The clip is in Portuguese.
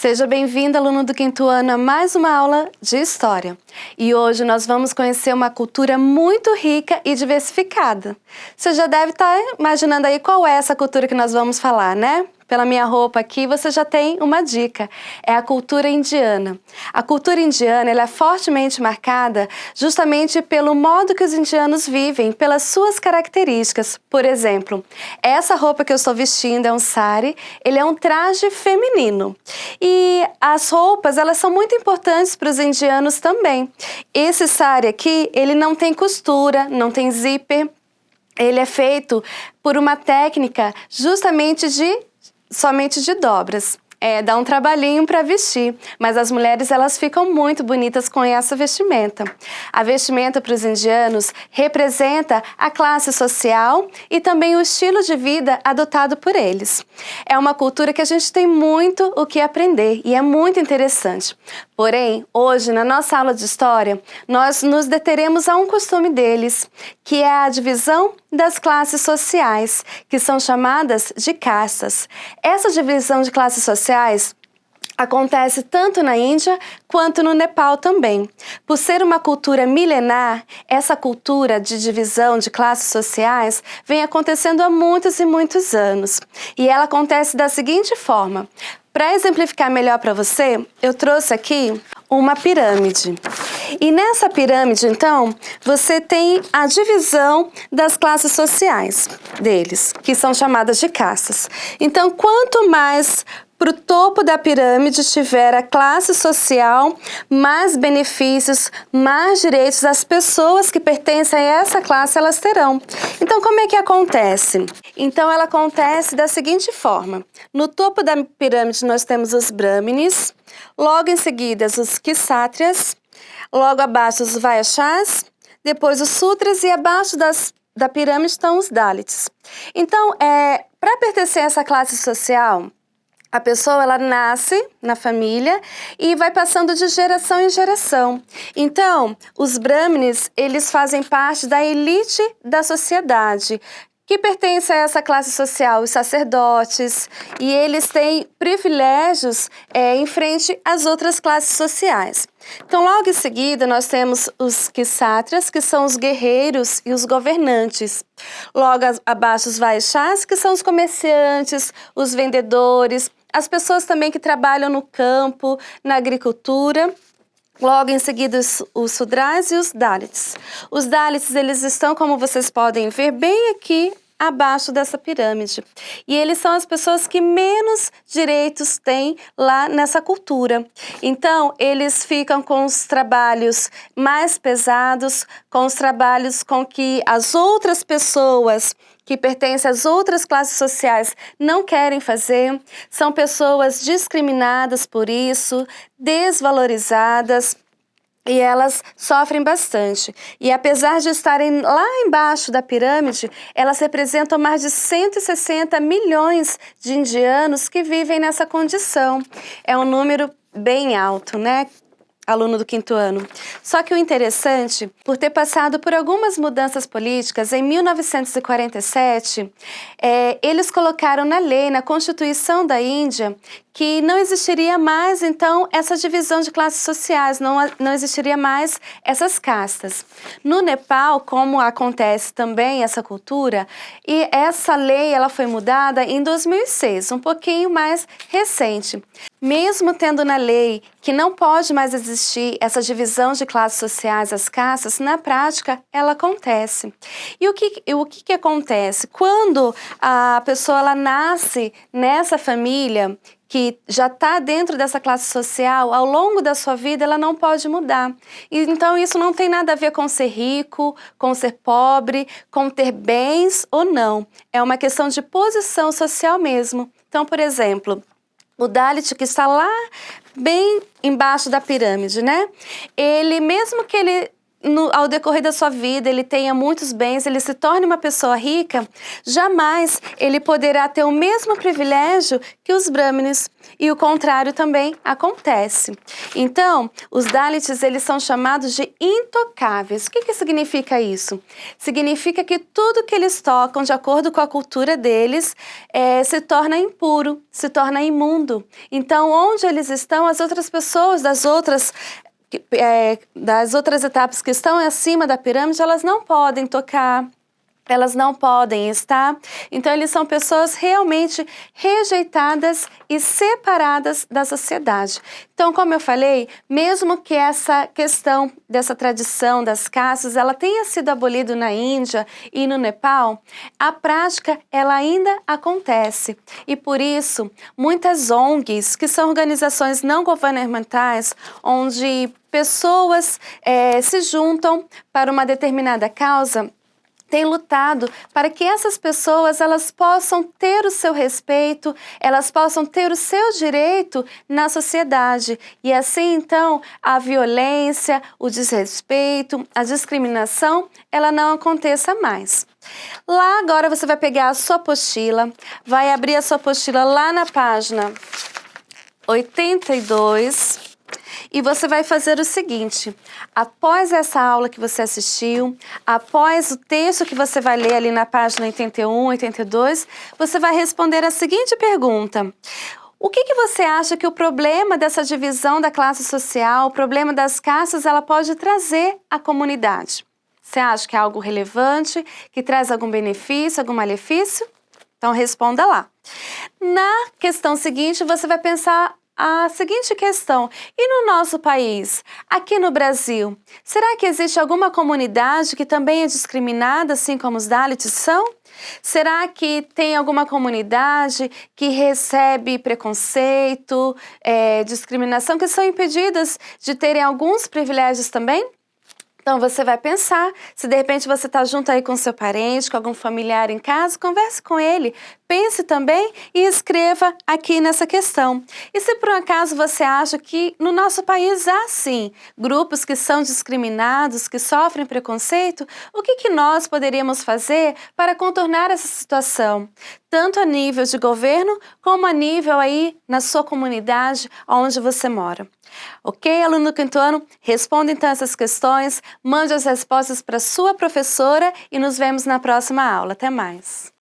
Seja bem-vindo, aluno do quinto ano, a mais uma aula de História. E hoje nós vamos conhecer uma cultura muito rica e diversificada. Você já deve estar imaginando aí qual é essa cultura que nós vamos falar, né? Pela minha roupa aqui, você já tem uma dica. É a cultura indiana. A cultura indiana ela é fortemente marcada justamente pelo modo que os indianos vivem, pelas suas características. Por exemplo, essa roupa que eu estou vestindo é um sari, ele é um traje feminino. E as roupas, elas são muito importantes para os indianos também. Esse sari aqui, ele não tem costura, não tem zíper. Ele é feito por uma técnica justamente somente de dobras. Dá um trabalhinho para vestir, mas as mulheres elas ficam muito bonitas com essa vestimenta. A vestimenta para os indianos representa a classe social e também o estilo de vida adotado por eles. É uma cultura que a gente tem muito o que aprender e é muito interessante. Porém, hoje, na nossa aula de História, nós nos deteremos a um costume deles, que é a divisão das classes sociais, que são chamadas de castas. Essa divisão de classes sociais acontece tanto na Índia quanto no Nepal também. Por ser uma cultura milenar, essa cultura de divisão de classes sociais vem acontecendo há muitos e muitos anos. E ela acontece da seguinte forma. Para exemplificar melhor para você, eu trouxe aqui uma pirâmide. E nessa pirâmide, então, você tem a divisão das classes sociais deles, que são chamadas de castas. Então, quanto mais para o topo da pirâmide tiver a classe social, mais benefícios, mais direitos as pessoas que pertencem a essa classe elas terão. Então, como é que acontece? Então, ela acontece da seguinte forma. No topo da pirâmide nós temos os brahmins, logo em seguida os kshatriyas, logo abaixo os vaishyas, depois os sudras e abaixo da pirâmide estão os dalits. Então, para pertencer a essa classe social, a pessoa ela nasce na família e vai passando de geração em geração. Então, os brahmins, eles fazem parte da elite da sociedade, que pertence a essa classe social, os sacerdotes, e eles têm privilégios em frente às outras classes sociais. Então, logo em seguida, nós temos os kshatriyas, que são os guerreiros e os governantes. Logo abaixo, os vaishyas, que são os comerciantes, os vendedores, as pessoas também que trabalham no campo, na agricultura. Logo em seguida, os sudras e os dalits. Os dalits, eles estão, como vocês podem ver, bem aqui abaixo dessa pirâmide. E eles são as pessoas que menos direitos têm lá nessa cultura. Então, eles ficam com os trabalhos mais pesados, com os trabalhos com que as outras pessoas que pertencem às outras classes sociais não querem fazer, são pessoas discriminadas por isso, desvalorizadas, e elas sofrem bastante. E apesar de estarem lá embaixo da pirâmide, elas representam mais de 160 milhões de indianos que vivem nessa condição. É um número bem alto, né? Aluno do quinto ano. Só que o interessante, por ter passado por algumas mudanças políticas, em 1947, eles colocaram na lei, na Constituição da Índia, que não existiria mais, então, essa divisão de classes sociais, não existiria mais essas castas. No Nepal, como acontece também essa cultura, e essa lei ela foi mudada em 2006, um pouquinho mais recente. Mesmo tendo na lei que não pode mais existir essa divisão de classes sociais, as castas, na prática ela acontece. E o que acontece? Quando a pessoa ela nasce nessa família que já está dentro dessa classe social, ao longo da sua vida ela não pode mudar. E, então isso não tem nada a ver com ser rico, com ser pobre, com ter bens ou não. É uma questão de posição social mesmo. Então, por exemplo, o Dalit que está lá bem embaixo da pirâmide, né? Ele, mesmo que ele ao decorrer da sua vida ele tenha muitos bens, ele se torne uma pessoa rica, jamais ele poderá ter o mesmo privilégio que os brahmanes. E o contrário também acontece. Então, os Dalits, eles são chamados de intocáveis. O que significa isso? Significa que tudo que eles tocam, de acordo com a cultura deles, se torna impuro, se torna imundo. Então, onde eles estão, as outras pessoas das outras etapas que estão acima da pirâmide, elas não podem tocar, elas não podem estar. Então, eles são pessoas realmente rejeitadas e separadas da sociedade. Então, como eu falei, mesmo que essa questão dessa tradição das castas, ela tenha sido abolida na Índia e no Nepal, a prática, ela ainda acontece. E por isso, muitas ONGs, que são organizações não governamentais, onde pessoas se juntam para uma determinada causa, tem lutado para que essas pessoas elas possam ter o seu respeito, elas possam ter o seu direito na sociedade. E assim, então, a violência, o desrespeito, a discriminação, ela não aconteça mais. Lá agora você vai pegar a sua apostila, vai abrir a sua apostila lá na página 82. E você vai fazer o seguinte, após essa aula que você assistiu, após o texto que você vai ler ali na página 81, 82, você vai responder a seguinte pergunta. O que você acha que o problema dessa divisão da classe social, o problema das castas, ela pode trazer à comunidade? Você acha que é algo relevante, que traz algum benefício, algum malefício? Então responda lá. Na questão seguinte, você vai pensar a seguinte questão, e no nosso país, aqui no Brasil, será que existe alguma comunidade que também é discriminada, assim como os Dalits são? Será que tem alguma comunidade que recebe preconceito, discriminação, que são impedidas de terem alguns privilégios também? Então, você vai pensar, se de repente você está junto aí com seu parente, com algum familiar em casa, converse com ele, pense também e escreva aqui nessa questão. E se por um acaso você acha que no nosso país há sim grupos que são discriminados, que sofrem preconceito, o que nós poderíamos fazer para contornar essa situação? Tanto a nível de governo, como a nível aí na sua comunidade, onde você mora. Ok, aluno do quinto ano? Responda então essas questões, mande as respostas para sua professora e nos vemos na próxima aula. Até mais!